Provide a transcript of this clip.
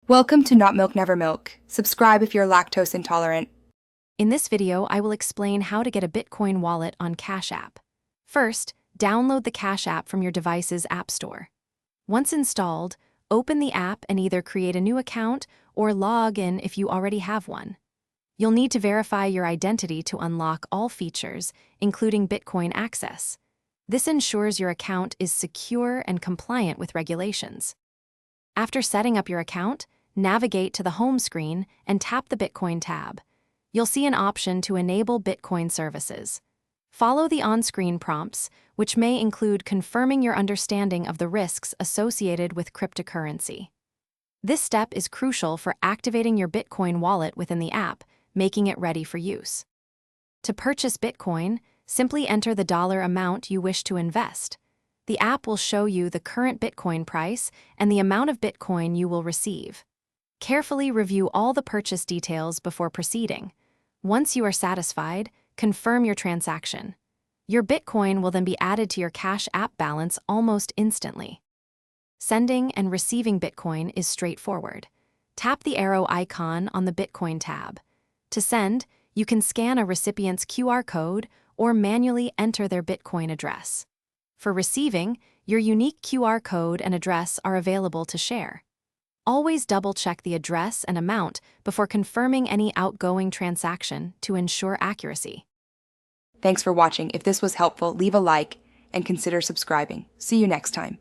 Welcome to Not Milk Never Milk. Subscribe if you're lactose intolerant. In this video, I will explain how to get a Bitcoin wallet on Cash App. First, download the Cash App from your device's App Store. Once installed, open the app and either create a new account or log in if you already have one. You'll need to verify your identity to unlock all features, including Bitcoin access. This ensures your account is secure and compliant with regulations. After setting up your account, navigate to the home screen and tap the Bitcoin tab. You'll see an option to enable Bitcoin services. Follow the on-screen prompts, which may include confirming your understanding of the risks associated with cryptocurrency. This step is crucial for activating your Bitcoin wallet within the app, making it ready for use. To purchase Bitcoin, simply enter the dollar amount you wish to invest. The app will show you the current Bitcoin price and the amount of Bitcoin you will receive. Carefully review all the purchase details before proceeding. Once you are satisfied, confirm your transaction. Your Bitcoin will then be added to your Cash App balance almost instantly. Sending and receiving Bitcoin is straightforward. Tap the arrow icon on the Bitcoin tab. To send, you can scan a recipient's QR code or manually enter their Bitcoin address. For receiving, your unique QR code and address are available to share. Always double-check the address and amount before confirming any outgoing transaction to ensure accuracy. Thanks for watching. If this was helpful, leave a like and consider subscribing. See you next time.